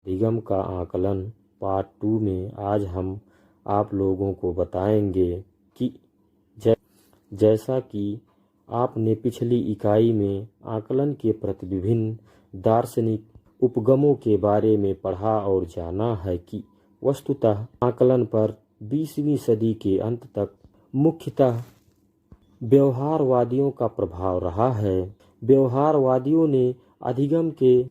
अधिगम का आकलन पार्ट 2 में आज हम आप लोगों को बताएंगे कि जैसा कि आपने पिछली इकाई में आकलन के प्रति विभिन्न दार्शनिक उपगमों के बारे में पढ़ा और जाना है कि वस्तुतः आकलन पर 20वीं सदी के अंत तक मुख्यतः व्यवहारवादियों का प्रभाव रहा है। व्यवहारवादियों ने अधिगम के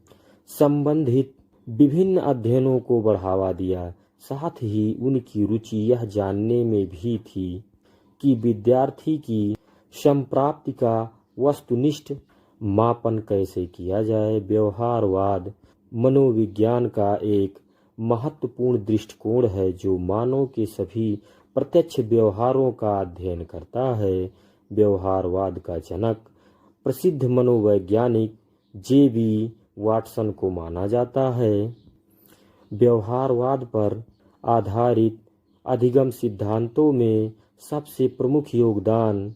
संबंधित विभिन्न अध्ययनों को बढ़ावा दिया, साथ ही उनकी रुचि यह जानने में भी थी कि विद्यार्थी की संप्राप्ति का वस्तुनिष्ठ मापन कैसे किया जाए। व्यवहारवाद मनोविज्ञान का एक महत्वपूर्ण दृष्टिकोण है जो मानव के सभी प्रत्यक्ष व्यवहारों का अध्ययन करता है। व्यवहारवाद का जनक प्रसिद्ध मनोवैज्ञानिक जे.बी. वाटसन को माना जाता है। व्यवहारवाद पर आधारित अधिगम सिद्धांतों में सबसे प्रमुख योगदान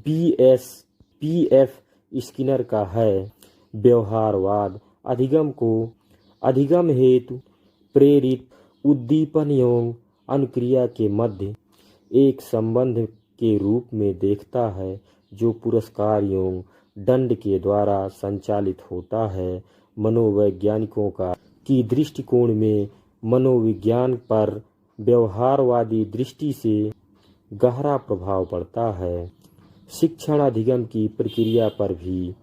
पी.एफ. स्किनर का है। व्यवहारवाद अधिगम को अधिगम हेतु प्रेरित उद्दीपन एवं अनुक्रिया के मध्य एक संबंध के रूप में देखता है जो पुरस्कार एवं दंड के द्वारा संचालित होता है। मनोवैज्ञानिकों की दृष्टिकोण में मनोविज्ञान पर व्यवहारवादी दृष्टि से गहरा प्रभाव पड़ता है। शिक्षण अधिगम की प्रक्रिया पर भी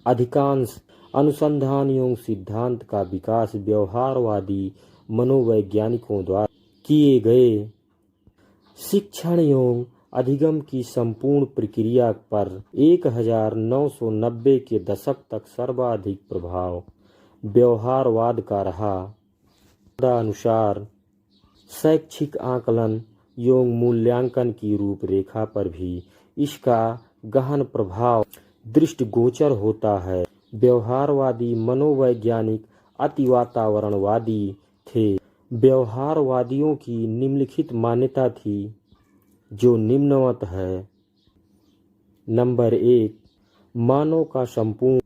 अधिकांश अनुसंधान एवं सिद्धांत का विकास व्यवहारवादी मनोवैज्ञानिकों द्वारा किए गए। शिक्षण एवं अधिगम की संपूर्ण प्रक्रिया पर 1990 के दशक तक सर्वाधिक प्रभाव व्यवहारवाद का रहा। अनुसार शैक्षिक आकलन एवं मूल्यांकन की रूपरेखा पर भी इसका गहन प्रभाव दृष्टिगोचर होता है। व्यवहारवादी मनोवैज्ञानिक अतिवातावरणवादी थे। व्यवहारवादियों की निम्नलिखित मान्यता थी जो निम्नवत है। नंबर 1, मानव का संपूर्ण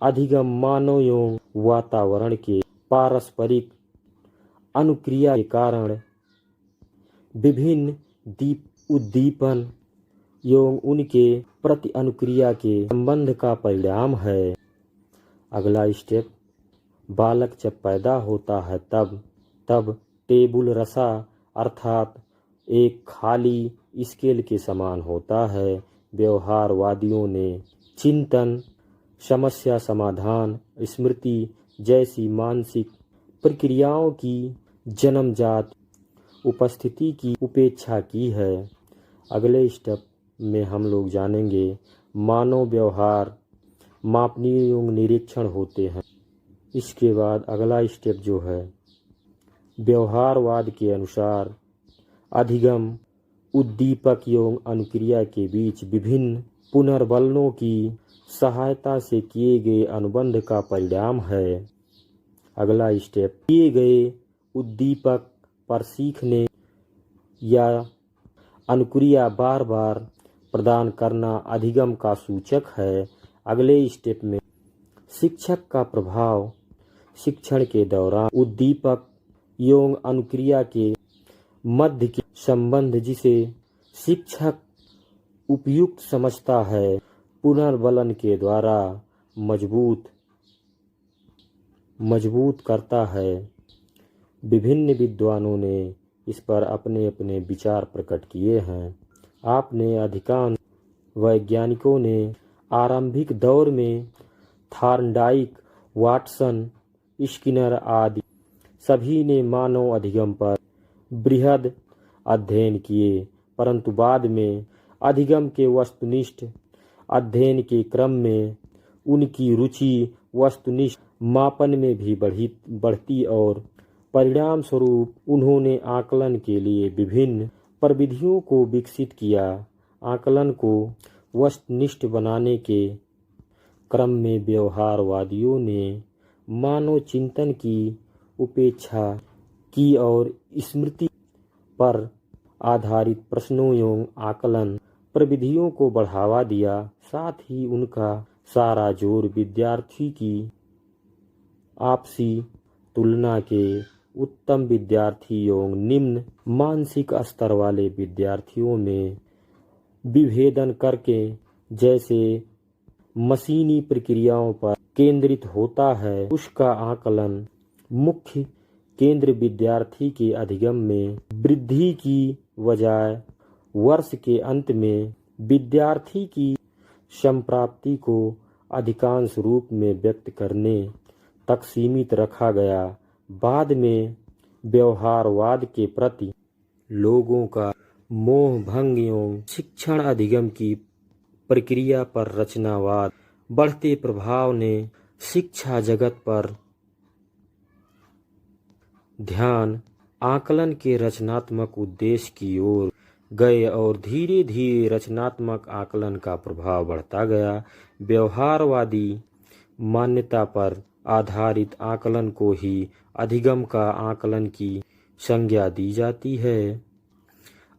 अधिगम मानव एवं वातावरण के पारस्परिक अनुक्रिया के कारण विभिन्न उद्दीपन एवं उनके प्रति अनुक्रिया के संबंध का परिणाम है। अगला स्टेप, बालक जब पैदा होता है तब टेबुल रसा अर्थात एक खाली स्केल के समान होता है। व्यवहारवादियों ने चिंतन, समस्या समाधान, स्मृति जैसी मानसिक प्रक्रियाओं की जन्मजात उपस्थिति की उपेक्षा की है। अगले स्टेप में हम लोग जानेंगे मानव व्यवहार मापनीय एवं निरीक्षण होते हैं। इसके बाद अगला स्टेप जो है, व्यवहारवाद के अनुसार अधिगम उद्दीपक एवं अनुक्रिया के बीच विभिन्न पुनर्बलों की सहायता से किए गए अनुबंध का परिणाम है। अगला स्टेप, किए गए उद्दीपक पर सीखने या अनुक्रिया बार बार प्रदान करना अधिगम का सूचक है। अगले स्टेप में शिक्षक का प्रभाव शिक्षण के दौरान उद्दीपक एवं अनुक्रिया के मध्य के संबंध जिसे शिक्षक उपयुक्त समझता है पुनर्बलन के द्वारा मजबूत करता है। विभिन्न विद्वानों ने इस पर अपने अपने विचार प्रकट किए हैं। आपने अधिकांश वैज्ञानिकों ने आरंभिक दौर में थॉर्नडाइक, वाटसन, स्किनर आदि सभी ने मानव अधिगम पर बृहद अध्ययन किए, परंतु बाद में अधिगम के वस्तुनिष्ठ अध्ययन के क्रम में उनकी रुचि वस्तुनिष्ठ मापन में भी बढ़ती और परिणाम स्वरूप उन्होंने आकलन के लिए विभिन्न प्रविधियों को विकसित किया। आकलन को वस्तुनिष्ठ बनाने के क्रम में व्यवहारवादियों ने मानव चिंतन की उपेक्षा की और स्मृति पर आधारित प्रश्नों एवं आकलन प्रविधियों को बढ़ावा दिया। साथ ही उनका सारा जोर विद्यार्थी की आपसी तुलना के उत्तम विद्यार्थी एवं निम्न मानसिक स्तर वाले विद्यार्थियों में विभेदन करके जैसे मशीनी प्रक्रियाओं पर केंद्रित होता है, उसका आकलन मुख्य केंद्र विद्यार्थी के अधिगम में वृद्धि की बजाय वर्ष के अंत में विद्यार्थी की संप्राप्ति को अधिकांश रूप में व्यक्त करने तक सीमित रखा गया। बाद में व्यवहारवाद के प्रति लोगों का मोह भंग एवं शिक्षण अधिगम की प्रक्रिया पर रचनावाद बढ़ते प्रभाव ने शिक्षा जगत पर ध्यान आकलन के रचनात्मक उद्देश्य की ओर गए और धीरे धीरे रचनात्मक आकलन का प्रभाव बढ़ता गया। व्यवहारवादी मान्यता पर आधारित आकलन को ही अधिगम का आकलन की संज्ञा दी जाती है।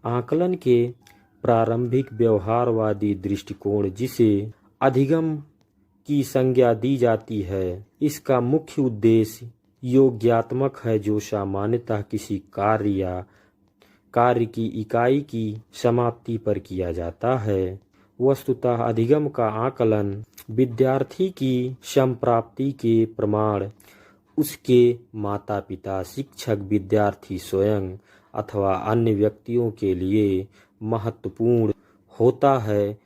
आकलन के प्रारंभिक व्यवहारवादी दृष्टिकोण जिसे अधिगम की संज्ञा दी जाती है, इसका मुख्य उद्देश्य योग्यात्मक है, जो सामान्यतः किसी कार्य या कार्य की इकाई की समाप्ति पर किया जाता है। वस्तुतः अधिगम का आकलन विद्यार्थी की संप्राप्ति के प्रमाण उसके माता पिता, शिक्षक, विद्यार्थी स्वयं अथवा अन्य व्यक्तियों के लिए महत्वपूर्ण होता है।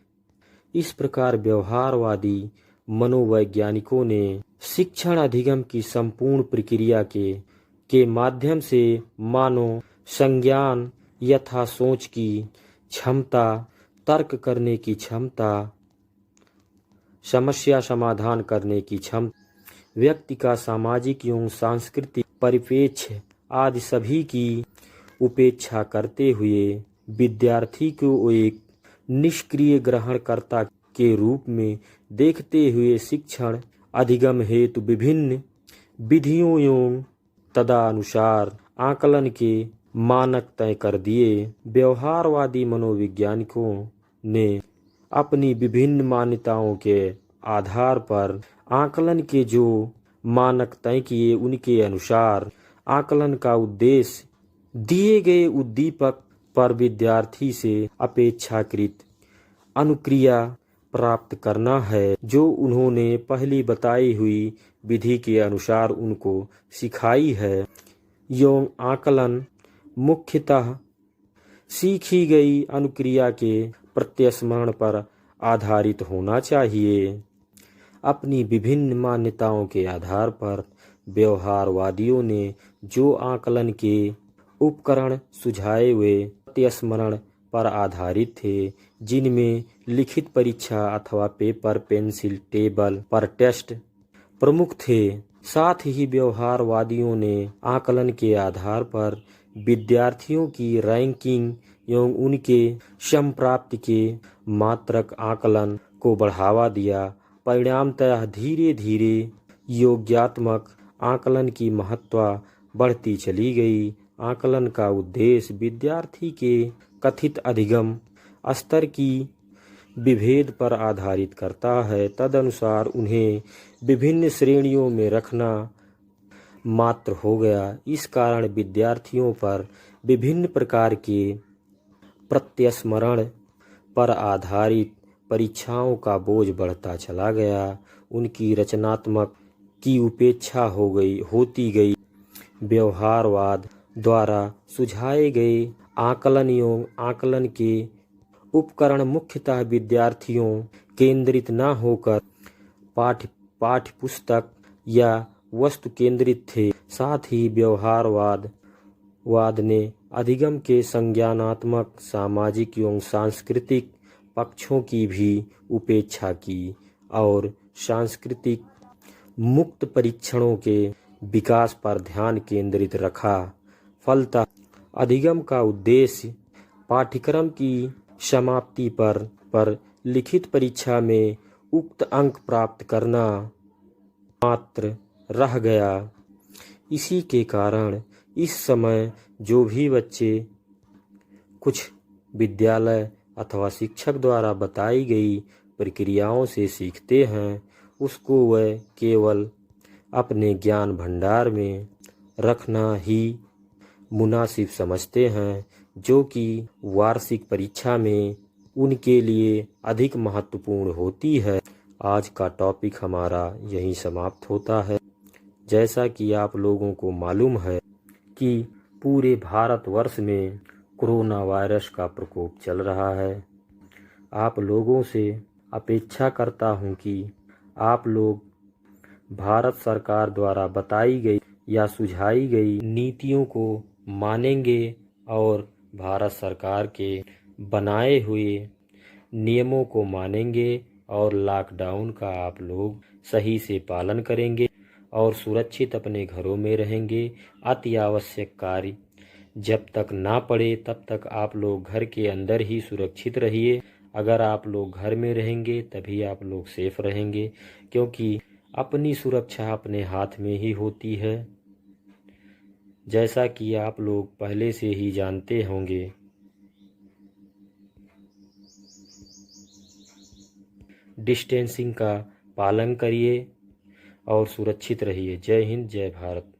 इस प्रकार व्यवहारवादी मनोवैज्ञानिकों ने शिक्षण अधिगम की संपूर्ण प्रक्रिया के माध्यम से मानव संज्ञान यथा सोच की क्षमता, तर्क करने की क्षमता, समस्या समाधान करने की क्षमता, व्यक्ति का सामाजिक एवं सांस्कृतिक परिप्रेक्ष्य आदि सभी की उपेक्षा करते हुए विद्यार्थी को एक निष्क्रिय ग्रहणकर्ता के रूप में देखते हुए शिक्षण अधिगम हेतु विभिन्न विधियों एवं तदनुसार आकलन के मानक तय कर दिए। व्यवहारवादी मनोवैज्ञानिकों ने अपनी विभिन्न मान्यताओं के आधार पर आकलन के जो मानक तय किए, उनके अनुसार आकलन का उद्देश्य दिए गए उद्दीपक पर विद्यार्थी से अपेक्षाकृत अनुक्रिया प्राप्त करना है, जो उन्होंने पहली बताई हुई विधि के अनुसार उनको सिखाई है। एवं आकलन मुख्यतः सीखी गई अनुक्रिया के प्रत्यस्मरण पर आधारित होना चाहिए। अपनी विभिन्न मान्यताओं के आधार पर व्यवहारवादियों ने जो आकलन के उपकरण सुझाए वे प्रत्यस्मरण पर आधारित थे, जिनमें लिखित परीक्षा अथवा पेपर, पेंसिल, टेबल पर टेस्ट प्रमुख थे। साथ ही व्यवहारवादियों ने आकलन के आधार पर विद्यार्थियों की रैंकिंग एवं उनके संप्राप्ति के मात्रक आकलन को बढ़ावा दिया। परिणामतः धीरे धीरे योग्यात्मक आकलन की महत्ता बढ़ती चली गई। आकलन का उद्देश्य विद्यार्थी के कथित अधिगम स्तर की विभेद पर आधारित करता है। तदनुसार उन्हें विभिन्न श्रेणियों में रखना मात्र हो गया। इस कारण विद्यार्थियों पर विभिन्न प्रकार के प्रत्यस्मरण पर आधारित परीक्षाओं का बोझ बढ़ता चला गया। उनकी रचनात्मक की उपेक्षा होती गई। व्यवहारवाद द्वारा सुझाए गए आकलन एवं आकलन के उपकरण मुख्यतः विद्यार्थियों केंद्रित न होकर पाठ्य पुस्तक या वस्तु केंद्रित थे। साथ ही व्यवहारवाद ने अधिगम के संज्ञानात्मक, सामाजिक एवं सांस्कृतिक पक्षों की भी उपेक्षा की और सांस्कृतिक मुक्त परीक्षणों के विकास पर ध्यान केंद्रित रखा। फलतः अधिगम का उद्देश्य पाठ्यक्रम की समाप्ति पर लिखित परीक्षा में उक्त अंक प्राप्त करना मात्र रह गया। इसी के कारण इस समय जो भी बच्चे कुछ विद्यालय अथवा शिक्षक द्वारा बताई गई प्रक्रियाओं से सीखते हैं, उसको वह केवल अपने ज्ञान भंडार में रखना ही मुनासिब समझते हैं, जो कि वार्षिक परीक्षा में उनके लिए अधिक महत्वपूर्ण होती है। आज का टॉपिक हमारा यहीं समाप्त होता है। जैसा कि आप लोगों को मालूम है कि पूरे भारतवर्ष में कोरोना वायरस का प्रकोप चल रहा है। आप लोगों से अपेक्षा करता हूं कि आप लोग भारत सरकार द्वारा बताई गई या सुझाई गई नीतियों को मानेंगे और भारत सरकार के बनाए हुए नियमों को मानेंगे और लॉकडाउन का आप लोग सही से पालन करेंगे और सुरक्षित अपने घरों में रहेंगे। अति आवश्यक कार्य जब तक ना पड़े तब तक आप लोग घर के अंदर ही सुरक्षित रहिए। अगर आप लोग घर में रहेंगे तभी आप लोग सेफ रहेंगे, क्योंकि अपनी सुरक्षा अपने हाथ में ही होती है। जैसा कि आप लोग पहले से ही जानते होंगे, डिस्टेंसिंग का पालन करिए और सुरक्षित रहिए। जय हिंद, जय भारत।